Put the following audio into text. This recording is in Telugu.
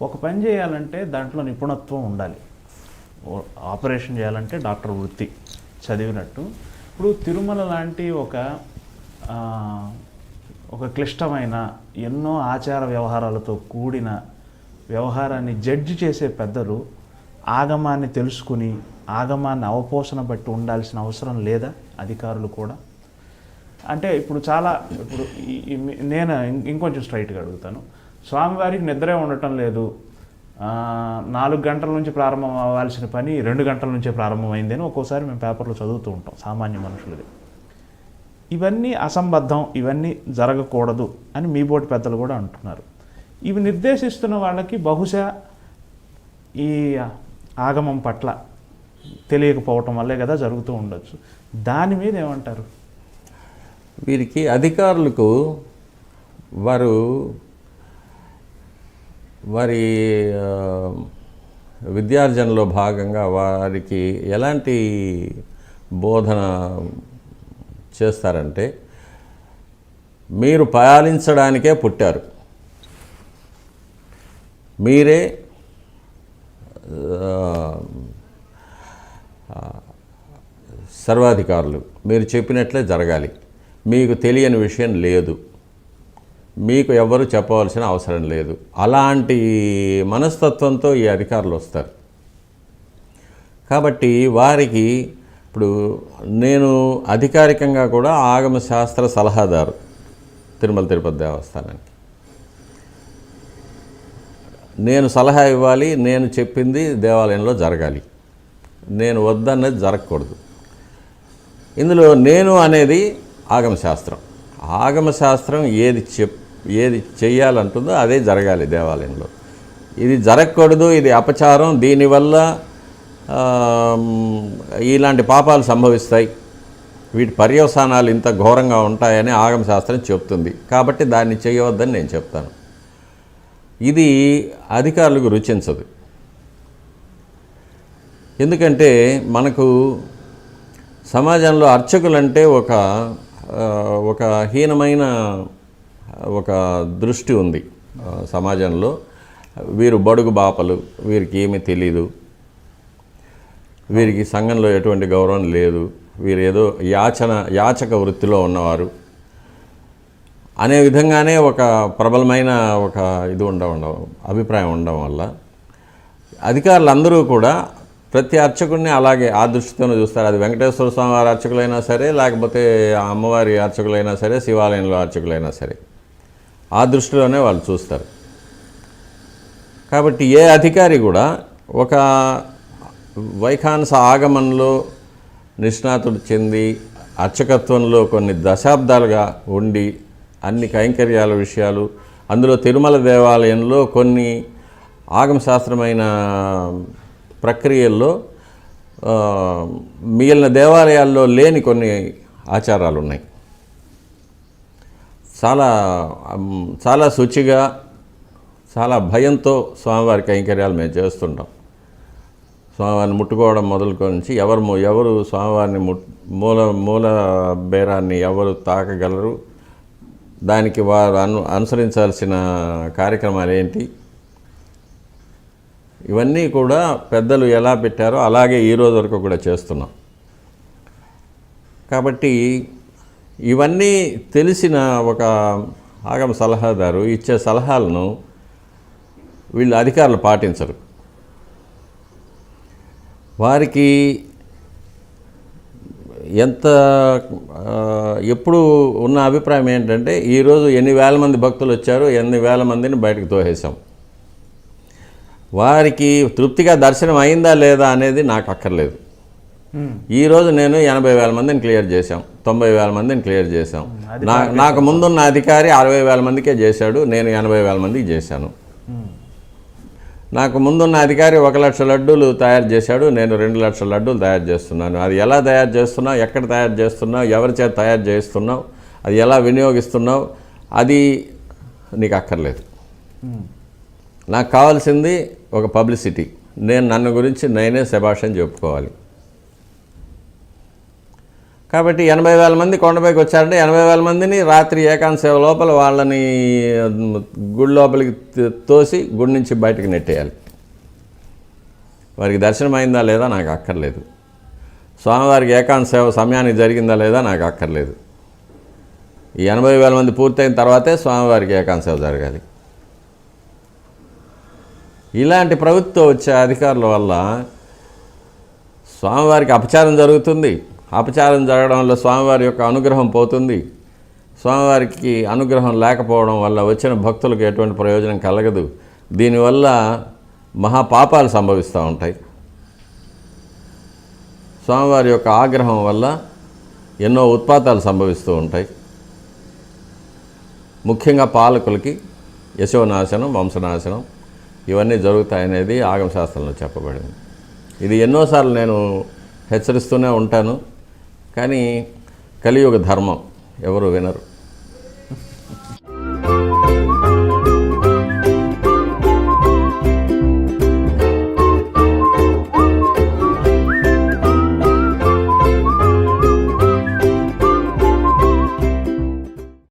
ఒక పని చేయాలంటే దాంట్లో నిపుణత్వం ఉండాలి. ఆపరేషన్ చేయాలంటే డాక్టర్ వృత్తి చదివినట్టు. ఇప్పుడు తిరుమల లాంటి ఒక క్లిష్టమైన ఎన్నో ఆచార వ్యవహారాలతో కూడిన వ్యవహారాన్ని జడ్జి చేసే పెద్దలు ఆగమాన్ని తెలుసుకుని ఆగమాన్ని అవపోసన బట్టి ఉండాల్సిన అవసరం లేదా? అధికారులు కూడా అంటే ఇప్పుడు నేను ఇంకొంచెం స్ట్రైట్గా అడుగుతాను. స్వామివారికి నిద్రే ఉండటం లేదు, 4 గంటల నుంచి ప్రారంభం అవ్వాల్సిన పని 2 గంటల నుంచే ప్రారంభమైంది అని ఒక్కోసారి మేము పేపర్లో చదువుతూ ఉంటాం సామాన్య మనుషులది. ఇవన్నీ అసంబద్ధం, ఇవన్నీ జరగకూడదు అని మీ బోటి పెద్దలు కూడా అంటున్నారు. ఇవి నిర్దేశిస్తున్న వాళ్ళకి బహుశా ఈ ఆగమం పట్ల తెలియకపోవటం వల్లే కదా జరుగుతూ ఉండొచ్చు. దాని మీద ఏమంటారు? వీరికి అధికారులకు వారి విద్యార్జనలో భాగంగా వారికి ఎలాంటి బోధన చేస్తారంటే, మీరు పాలించడానికే పుట్టారు, మీరే సర్వాధికారులు, మీరు చెప్పినట్లే జరగాలి, మీకు తెలియని విషయం లేదు, మీకు ఎవ్వరూ చెప్పవలసిన అవసరం లేదు. అలాంటి మనస్తత్వంతో ఈ అధికారులు వస్తారు. కాబట్టి వారికి ఇప్పుడు నేను అధికారికంగా కూడా ఆగమ శాస్త్ర సలహాదారు తిరుమల తిరుపతి దేవస్థానానికి. నేను సలహా ఇవ్వాలి, నేను చెప్పింది దేవాలయంలో జరగాలి, నేను వద్దన్నది జరగకూడదు. ఇందులో నేను అనేది ఆగమశాస్త్రం. ఆగమశాస్త్రం ఏది చెయ్యాలంటుందో అదే జరగాలి దేవాలయంలో. ఇది జరగకూడదు, ఇది అపచారం, దీనివల్ల ఇలాంటి పాపాలు సంభవిస్తాయి, వీటి పర్యవసానాలు ఇంత ఘోరంగా ఉంటాయని ఆగమశాస్త్రం చెప్తుంది. కాబట్టి దాన్ని చేయవద్దని నేను చెప్తాను. ఇది అధికారులకు రుచించదు. ఎందుకంటే మనకు సమాజంలో అర్చకులంటే ఒక హీనమైన ఒక దృష్టి ఉంది సమాజంలో. వీరు బడుగు బాపలు, వీరికి ఏమీ తెలీదు, వీరికి సంఘంలో ఎటువంటి గౌరవం లేదు, వీరు ఏదో యాచక వృత్తిలో ఉన్నవారు అనే విధంగానే ఒక ప్రబలమైన అభిప్రాయం ఉండడం వల్ల అధికారులందరూ కూడా ప్రతి అర్చకుడిని అలాగే ఆ దృష్టితోనే చూస్తారు. అది వెంకటేశ్వర స్వామి వారి అర్చకులైనా సరే, లేకపోతే అమ్మవారి అర్చకులైనా సరే, శివాలయంలో అర్చకులైనా సరే, ఆ దృష్టిలోనే వాళ్ళు చూస్తారు. కాబట్టి ఏ అధికారి కూడా ఒక వైఖానస ఆగమంలో నిష్ణాతుడు చెంది అర్చకత్వంలో కొన్ని దశాబ్దాలుగా ఉండి అన్ని కైంకర్యాల విషయాలు, అందులో తిరుమల దేవాలయంలో కొన్ని ఆగమశాస్త్రమైన ప్రక్రియల్లో మిగిలిన దేవాలయాల్లో లేని కొన్ని ఆచారాలు ఉన్నాయి. చాలా శుచిగా, చాలా భయంతో స్వామివారి కైంకర్యాలు మేము చేస్తుంటాం. స్వామివారిని ముట్టుకోవడం మొదలుకొని ఎవరు స్వామివారిని మూల బేరాన్ని ఎవరు తాకగలరు, దానికి వారు అనుసరించాల్సిన కార్యక్రమాలు ఏంటి, ఇవన్నీ కూడా పెద్దలు ఎలా పెట్టారో అలాగే ఈరోజు వరకు కూడా చేస్తున్నాం. కాబట్టి ఇవన్నీ తెలిసిన ఒక ఆగమ సలహాదారు ఇచ్చే సలహాలను వీళ్ళు అధికారులు పాటించరు. వారికి ఎప్పుడు ఉన్న అభిప్రాయం ఏంటంటే, ఈరోజు ఎన్ని వేల మంది భక్తులు వచ్చారు, ఎన్ని వేల మందిని బయటకు తోసేసాం, వారికి తృప్తిగా దర్శనం అయిందా లేదా అనేది నాకు అక్కర్లేదు. ఈరోజు నేను 80,000 మందిని క్లియర్ చేశాం, 90,000 మందిని క్లియర్ చేశాం. నాకు ముందున్న అధికారి 60,000 మందికే చేశాడు, నేను 80,000 మందికి చేశాను. నాకు ముందున్న అధికారి 1,00,000 లడ్డూలు తయారు చేశాడు, నేను 2,00,000 లడ్డూలు తయారు చేస్తున్నాను. అది ఎలా తయారు చేస్తున్నావు, ఎక్కడ తయారు చేస్తున్నావు, ఎవరి చేత తయారు చేస్తున్నావు, అది ఎలా వినియోగిస్తున్నావు, అది నీకు అక్కర్లేదు. నాకు కావాల్సింది ఒక పబ్లిసిటీ, నన్ను గురించి నేనే శభాష్ అని చెప్పుకోవాలి. కాబట్టి 80,000 మంది కొండపైకి వచ్చారంటే 80,000 మందిని రాత్రి ఏకాంత సేవ లోపల వాళ్ళని గుడి లోపలికి తోసి గుడి నుంచి బయటకు నెట్టేయాలి. వారికి దర్శనం అయిందా లేదా నాకు అక్కర్లేదు. స్వామివారికి ఏకాంత సేవ సమయానికి జరిగిందా లేదా నాకు అక్కర్లేదు. ఈ 80,000 మంది పూర్తయిన తర్వాతే స్వామివారికి ఏకాంత సేవ జరగాలి. ఇలాంటి ప్రభుత్వం వచ్చే అధికారుల వల్ల స్వామివారికి అపచారం జరుగుతుంది. అపచారం జరగడం వల్ల స్వామివారి యొక్క అనుగ్రహం పోతుంది. స్వామివారికి అనుగ్రహం లేకపోవడం వల్ల వచ్చిన భక్తులకు ఎటువంటి ప్రయోజనం కలగదు. దీనివల్ల మహాపాపాలు సంభవిస్తూ ఉంటాయి. స్వామివారి యొక్క ఆగ్రహం వల్ల ఎన్నో ఉత్పాతాలు సంభవిస్తూ ఉంటాయి. ముఖ్యంగా పాలకులకి యశోనాశనం, వంశనాశనం ఇవన్నీ జరుగుతాయనేది ఆగమశాస్త్రంలో చెప్పబడింది. ఇది ఎన్నోసార్లు నేను హెచ్చరిస్తూనే ఉంటాను, కానీ కలియుగ ధర్మం ఎవరు వినరు.